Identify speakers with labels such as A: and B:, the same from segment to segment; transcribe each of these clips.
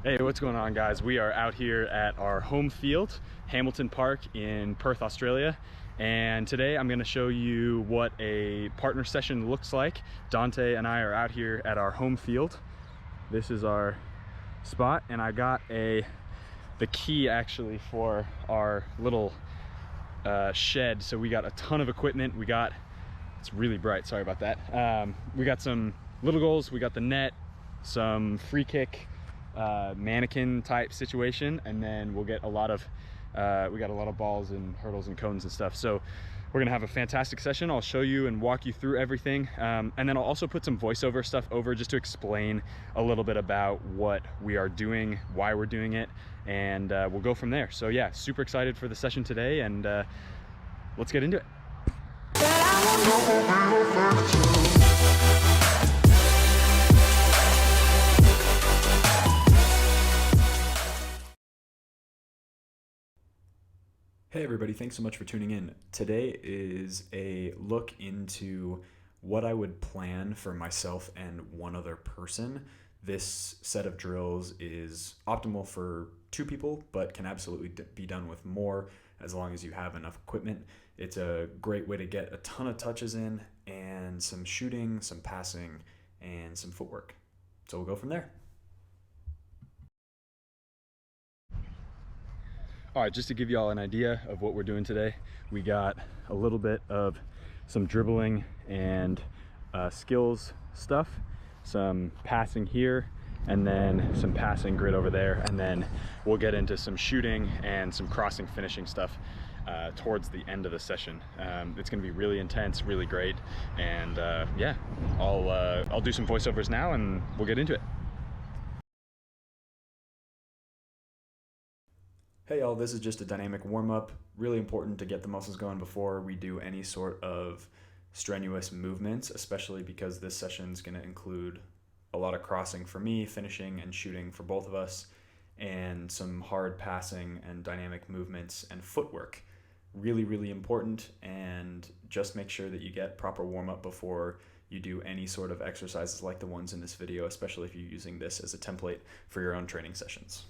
A: Hey, what's going on, guys? We are out here at our home field, Hamilton Park in Perth, Australia. And today I'm going to show you what a partner session looks like. Dante and I are out here at our home field. This is our spot, and I got the key actually for our little shed. So we got a ton of equipment. It's really bright, sorry about that. We got some little goals, we got the net, some free kick, mannequin type situation, and then we'll get a lot of we got a lot of balls and hurdles and cones and stuff. So we're gonna have a fantastic session. I'll show you and walk you through everything, and then I'll also put some voiceover stuff over just to explain a little bit about what we are doing, why we're doing it, and we'll go from there. So yeah, super excited for the session today, and let's get into it.
B: Hey everybody, thanks so much for tuning in. Today is a look into what I would plan for myself and one other person. This set of drills is optimal for 2 people, but can absolutely be done with more as long as you have enough equipment. It's a great way to get a ton of touches in and some shooting, some passing, and some footwork. So we'll go from there.
A: All right, just to give you all an idea of what we're doing today, we got a little bit of some dribbling and skills stuff, some passing here, and then some passing grid over there, and then we'll get into some shooting and some crossing finishing stuff towards the end of the session. It's gonna be really intense, really great, and yeah, I'll do some voiceovers now and we'll get into it.
B: Hey y'all, this is just a dynamic warm-up. Really important to get the muscles going before we do any sort of strenuous movements, especially because this session is going to include a lot of crossing for me, finishing and shooting for both of us, and some hard passing and dynamic movements and footwork. Really, really important, and just make sure that you get proper warm-up before you do any sort of exercises like the ones in this video, especially if you're using this as a template for your own training sessions.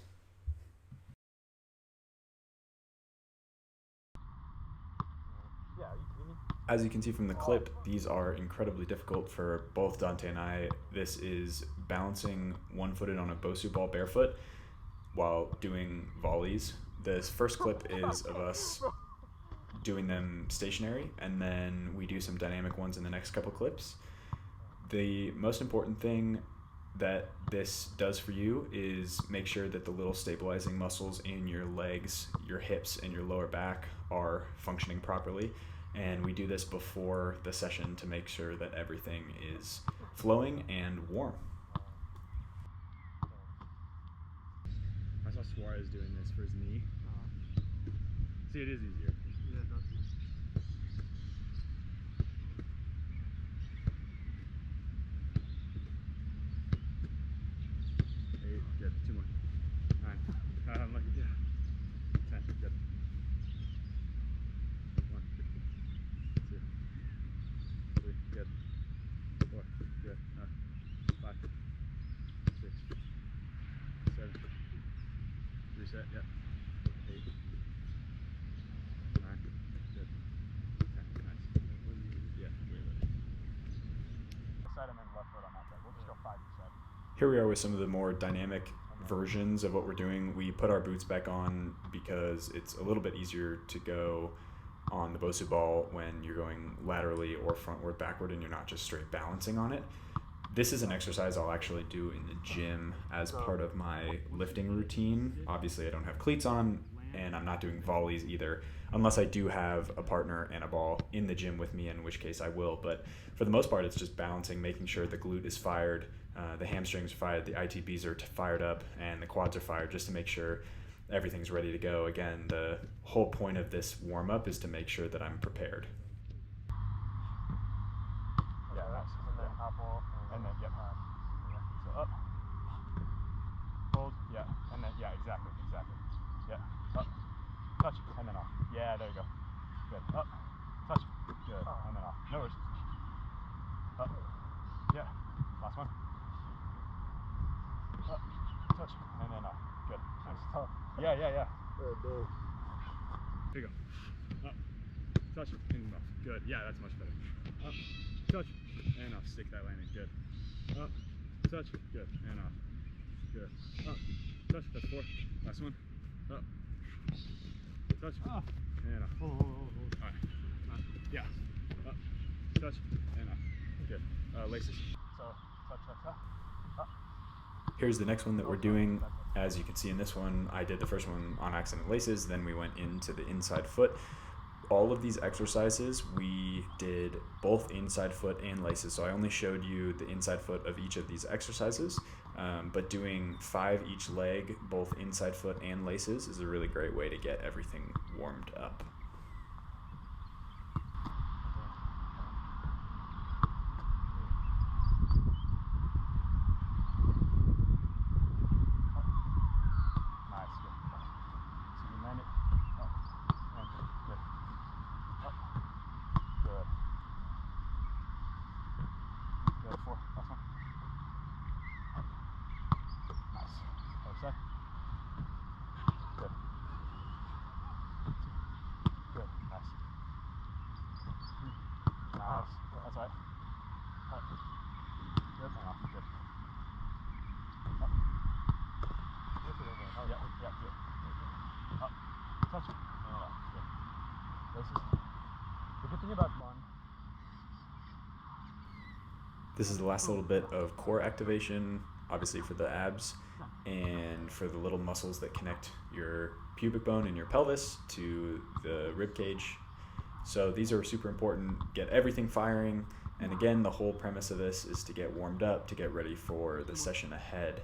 B: As you can see from the clip, these are incredibly difficult for both Dante and I. This is balancing one-footed on a Bosu ball barefoot while doing volleys. This first clip is of us doing them stationary, and then we do some dynamic ones in the next couple clips. The most important thing that this does for you is make sure that the little stabilizing muscles in your legs, your hips, and your lower back are functioning properly. And we do this before the session to make sure that everything is flowing and warm.
A: I saw Suarez doing this for his knee. See, it is easier.
C: Yeah, it does.
A: 8, good. 2 more. 9. I'm lucky. Yeah. 10, good. 1, 2, 3, good. 4, good. 5, 6, 7. Reset, yep. 8, 9, good. 10, nice. Yeah, way better. Side and then left foot on that side. We'll just go 5 each side.
B: Here we are with some of the more dynamic versions of what we're doing. We put our boots back on because it's a little bit easier to go on the Bosu ball when you're going laterally or frontward, backward, and you're not just straight balancing on it. This is an exercise I'll actually do in the gym as part of my lifting routine. Obviously, I don't have cleats on, and I'm not doing volleys either, unless I do have a partner and a ball in the gym with me, in which case I will. But for the most part, it's just balancing, making sure the glute is fired, the hamstrings are fired, the ITBs are fired up, and the quads are fired, just to make sure everything's ready to go. Again, the whole point of this warm-up is to make sure that I'm prepared.
A: Yeah, nice. And then hop off. And then, yep. So up. Hold. Yeah. And then, yeah, exactly. Yeah. Up. Touch. And then off. Yeah, there you go. Good. Up. Touch. Good. And then off. No worries. Up. Yeah. Last one. Up. Touch. And then off. Yeah. Here you go. Up. Touch. And off. Good. Yeah, that's much better. Up. Touch. And off. Stick that landing. Good. Up. Touch. Good. And off. Good. Up. Touch. That's 4. Last one. Up. Touch. And off. Alright. Yeah. Up. Touch. And off. Good. Laces. So, touch. Up.
B: Here's the next one that we're doing. As you can see in this one, I did the first one on accident laces, then we went into the inside foot. All of these exercises, we did both inside foot and laces. So I only showed you the inside foot of each of these exercises, but doing 5 each leg, both inside foot and laces, is a really great way to get everything warmed up. This is the last little bit of core activation, obviously for the abs and for the little muscles that connect your pubic bone and your pelvis to the rib cage. So these are super important. Get everything firing. And again, the whole premise of this is to get warmed up, to get ready for the session ahead.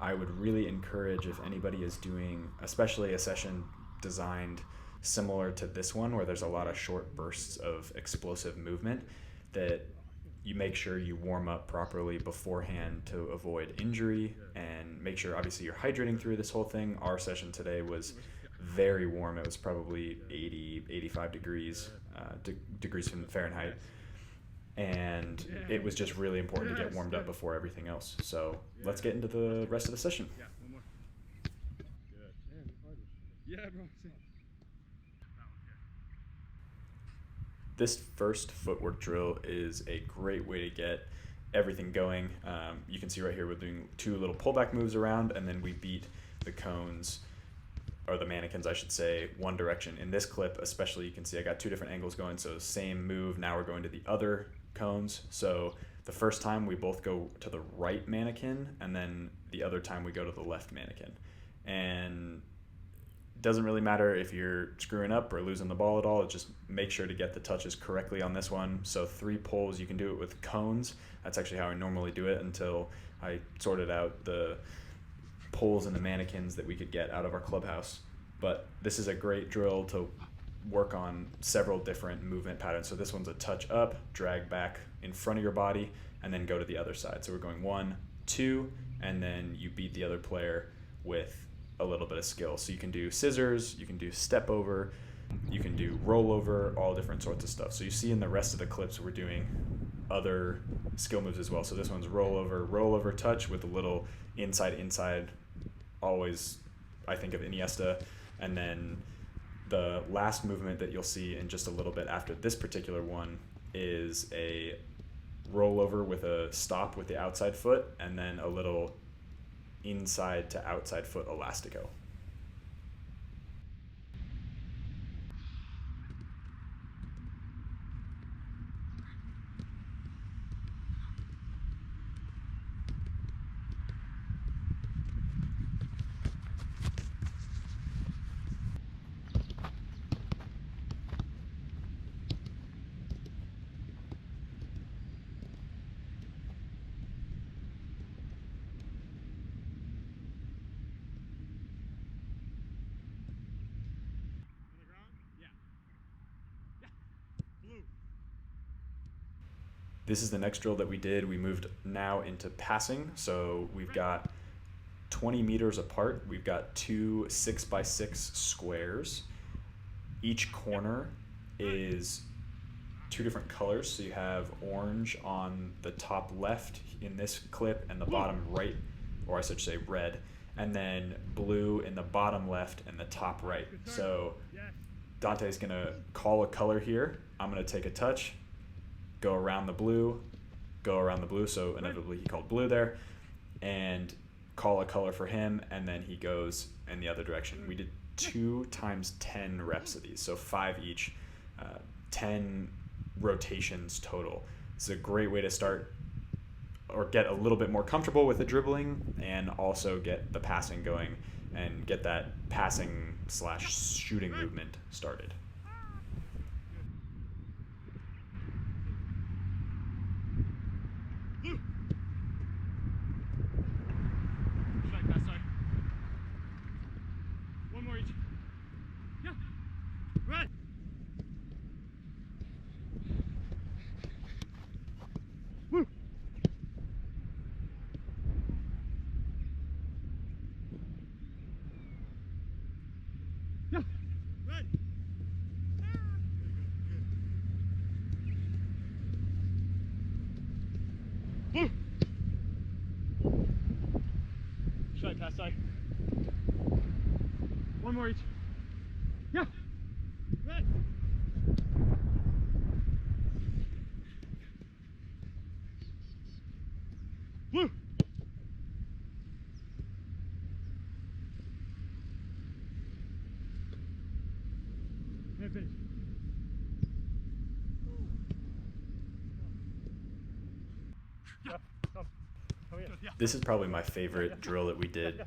B: I would really encourage, if anybody is doing, especially a session designed similar to this one, where there's a lot of short bursts of explosive movement, that you make sure you warm up properly beforehand to avoid injury, and make sure obviously you're hydrating through this whole thing. Our session today was very warm. It was probably 80, 85 degrees from Fahrenheit. And it was just really important to get warmed up before everything else. So let's get into the rest of the session.
A: Yeah, one more. Good. Yeah, bro.
B: This first footwork drill is a great way to get everything going. You can see right here we're doing 2 little pullback moves around, and then we beat the cones, or the mannequins I should say, one direction. In this clip especially, you can see I got 2 different angles going, so same move, now we're going to the other cones. So the first time we both go to the right mannequin, and then the other time we go to the left mannequin. And doesn't really matter if you're screwing up or losing the ball at all. Just make sure to get the touches correctly on this one. So 3 pulls, you can do it with cones. That's actually how I normally do it until I sorted out the pulls and the mannequins that we could get out of our clubhouse. But this is a great drill to work on several different movement patterns. So this one's a touch up, drag back in front of your body, and then go to the other side. So we're going 1, 2, and then you beat the other player with a little bit of skill. So you can do scissors, you can do step over, you can do roll over, all different sorts of stuff. So you see in the rest of the clips we're doing other skill moves as well. So this one's roll over touch with a little inside, always I think of Iniesta. And then the last movement that you'll see in just a little bit after this particular one is a rollover with a stop with the outside foot, and then a little inside to outside foot elastico. This is the next drill that we did. We moved now into passing. So we've got 20 meters apart. We've got 2 6x6 squares. Each corner is 2 different colors. So you have orange on the top left in this clip and the bottom right, or I should say red. and then blue in the bottom left and the top right. So Dante's gonna call a color here. I'm gonna take a touch, go around the blue, so inevitably he called blue there, and call a color for him, and then he goes in the other direction. We did 2 times 10 reps of these, so 5 each, 10 rotations total. It's a great way to start or get a little bit more comfortable with the dribbling, and also get the passing going and get that passing / shooting movement started.
A: One more each. Yeah. Right. Woo. Yeah. Right. Woo. Straight pass side. One more each. Yeah. Right. Woo. And finish. Yeah. Come. Come here.
B: This is probably my favorite drill that we did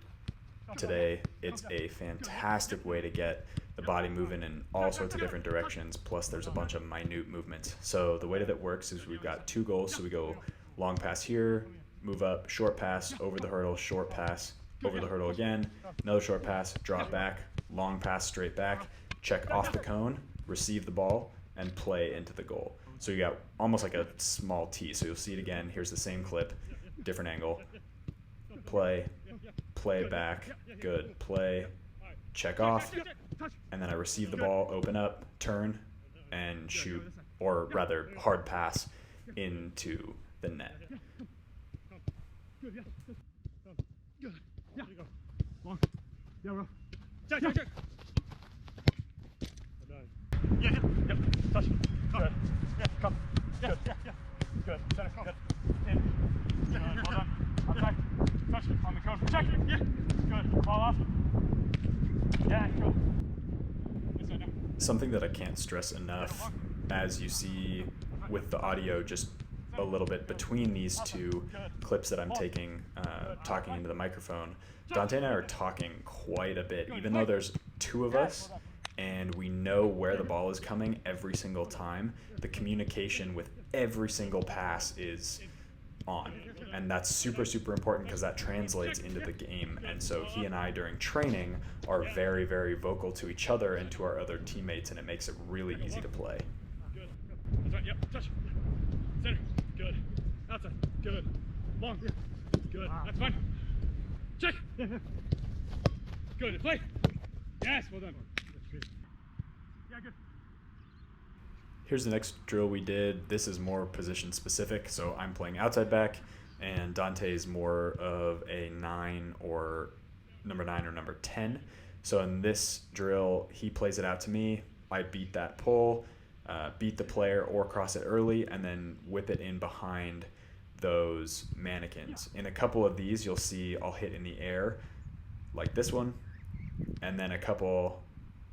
B: today. It's a fantastic way to get the body moving in all sorts of different directions, plus there's a bunch of minute movements. So the way that it works is we've got 2 goals, so we go long pass here, move up, short pass, over the hurdle, short pass, over the hurdle again, another short pass, drop back, long pass straight back, check off the cone, receive the ball, and play into the goal. So you got almost like a small T. So you'll see it again. Here's the same clip, different angle. Play back, good, play, check off, and then I receive the ball, open up, turn, and shoot, or rather hard pass into the net.
A: Good, yeah. Good. Yeah. There you go. Long. Yeah, bro. Check. Yeah. Yep. Touch. Good. Yeah, come. Yeah. Good. Good. Center. Good. In. Yeah. Well done. Outside. Touch. On the cone. Check. Yeah. Good. Fall off. Yeah, cool.
B: Something that I can't stress enough, as you see with the audio just a little bit between these 2 clips that I'm taking, talking into the microphone, Dante and I are talking quite a bit, even though there's 2 of us and we know where the ball is coming every single time. The communication with every single pass is on, and that's super important because that translates into the game. And so he and I during training are very vocal to each other and to our other teammates, and it makes it really easy to play.
A: Good. That's right. Yep. Touch. Center. Good. Outside. Good. Long. Good. That's fine. Check. Good. Play. Yes. Well done. Yeah. Good.
B: Here's the next drill we did. This is more position specific, so I'm playing outside back, and Dante's more of a 9 or number 9 or number 10. So in this drill, he plays it out to me. I beat that pull, beat the player or cross it early, and then whip it in behind those mannequins. In a couple of these, you'll see I'll hit in the air, like this one, and then a couple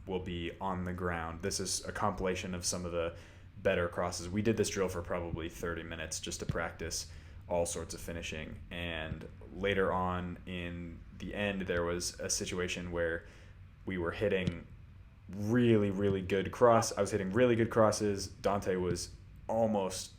B: will be on the ground. This is a compilation of some of the better crosses. We did this drill for probably 30 minutes just to practice all sorts of finishing. And later on in the end, there was a situation where we were hitting really good cross. I was hitting really good crosses. Dante was almost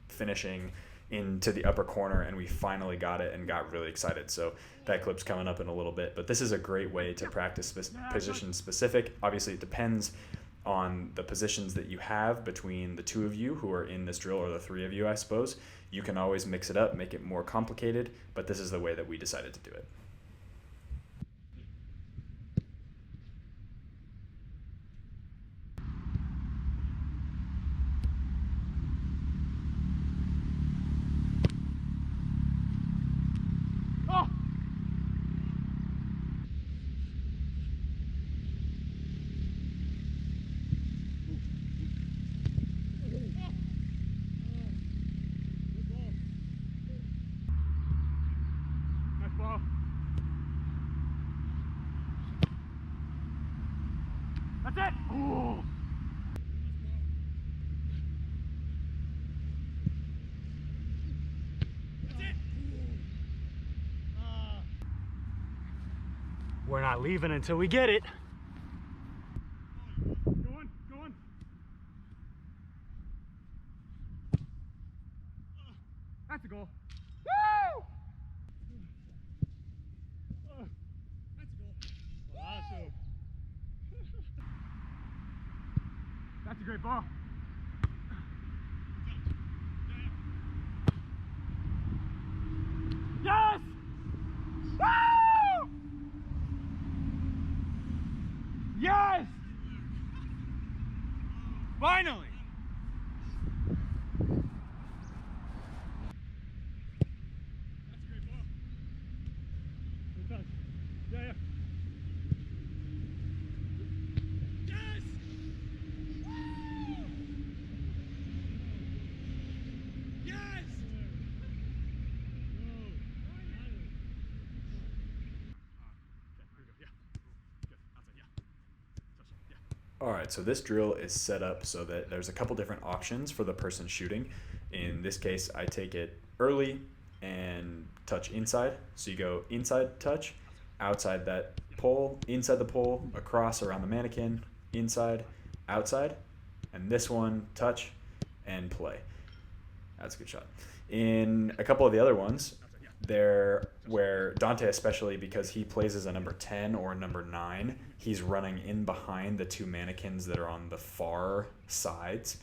B: finishing into the upper corner, and we finally got it and got really excited. So that clip's coming up in a little bit, but this is a great way to practice position specific. Obviously it depends on the positions that you have between the 2 of you who are in this drill, or the 3 of you, I suppose. You can always mix it up, make it more complicated, but this is the way that we decided to do it.
A: That's it! Ooh. That's it! We're not leaving until we get it. Go on, go on. That's a goal. Woo! That's a goal. Awesome. That's a great ball. Yes! Woo! Yes! Finally! That's a great ball. Good touch. Yeah, yeah. Yes! Woo! Yes!
B: All right, so this drill is set up so that there's a couple different options for the person shooting. In this case, I take it early and touch inside. So you go inside touch, outside that pole, inside the pole, across around the mannequin, inside, outside, and this one, touch and play. That's a good shot. In a couple of the other ones, there where Dante, especially because he plays as a number 10 or number 9, he's running in behind the two mannequins that are on the far sides.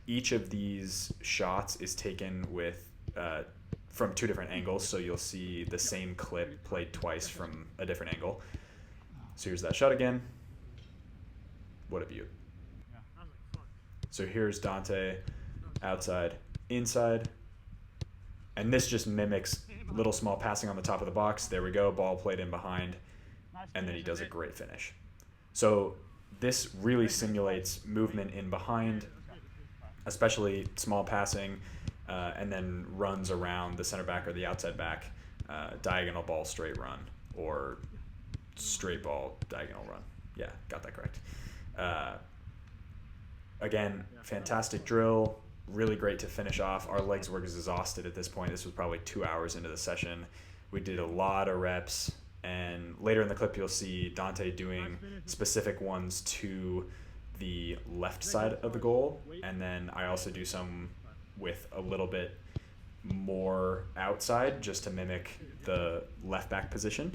B: Each of these shots is taken with from two different angles, so you'll see the same clip played twice from a different angle. So here's that shot again. What a view. So here's Dante, outside, inside, and this just mimics little small passing on the top of the box. There we go, ball played in behind, and then he does a great finish. So this really simulates movement in behind, especially small passing, and then runs around the center back or the outside back, diagonal ball straight run, or straight ball diagonal run. Yeah, got that correct. Again, fantastic drill. Really great to finish off. Our legs were exhausted at this point. This was probably 2 hours into the session. We did a lot of reps, and later in the clip you'll see Dante doing specific ones to the left side of the goal, and then I also do some with a little bit more outside just to mimic the left back position,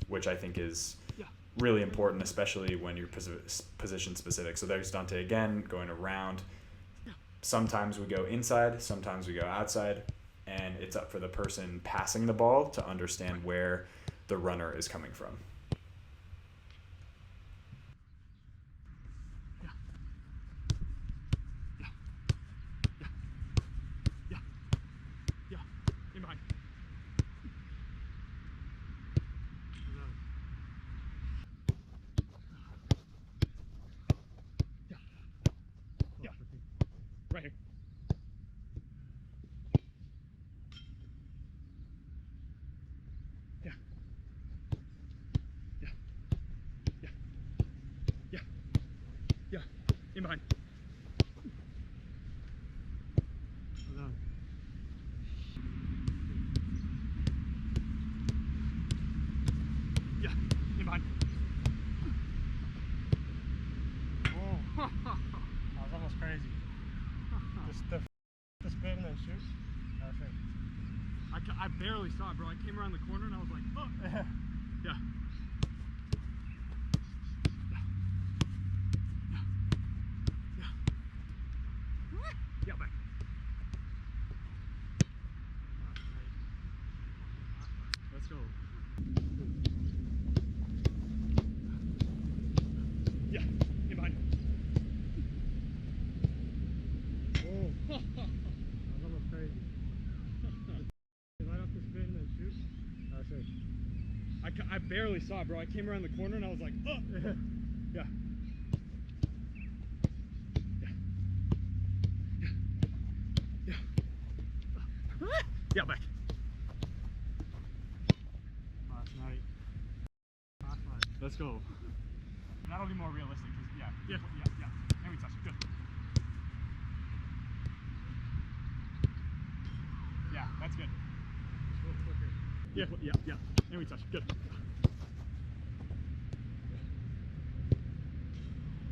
B: which I think is really important, especially when you're position specific. So there's Dante again going around. Sometimes we go inside, sometimes we go outside, and it's up for the person passing the ball to understand where the runner is coming from.
A: In behind. Right here. Yeah. Yeah. Yeah. Yeah. Yeah. In behind. Yeah. In behind. Oh. That was almost crazy. The spin and shoot. I barely saw it, bro. I came around the corner and I was like, oh. Yeah. Yeah, back. Let's go. Yeah, in behind. Oh. That was almost crazy. Right off the spin and shoot. I barely saw it, bro. I came around the corner and I was like, oh. Yeah. Yeah, back. Last night. Let's go. That'll be more realistic, because yeah. And we touch. Good. Yeah, that's good. Yeah. And we touch. Good.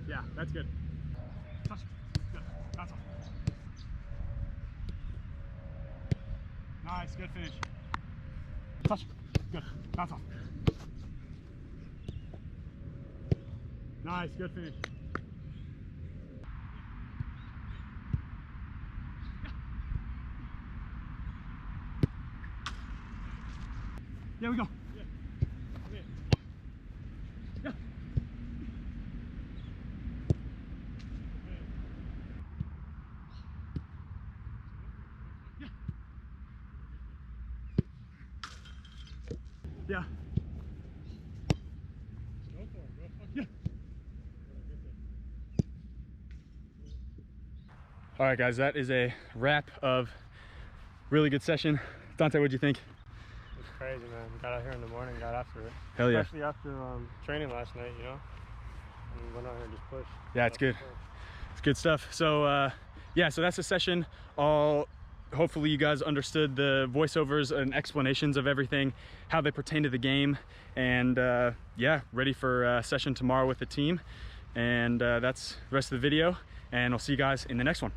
A: Yeah, that's good. Touch. Good. That's all. Nice. Good finish. Touch. Good. That's all. Nice. Good finish. There we go. Yeah. Yeah. Yeah. All right, guys, that is a wrap of really good session. Dante, what'd you think?
C: It's crazy, man. Got out here in the morning, got after it.
A: Hell yeah.
C: Especially after training last night, you know? And went out here and just pushed.
A: Yeah, it's good. It's good stuff. So yeah, so that's the session. Hopefully you guys understood the voiceovers and explanations of everything, how they pertain to the game, and yeah, ready for a session tomorrow with the team. And that's the rest of the video, and I'll see you guys in the next one.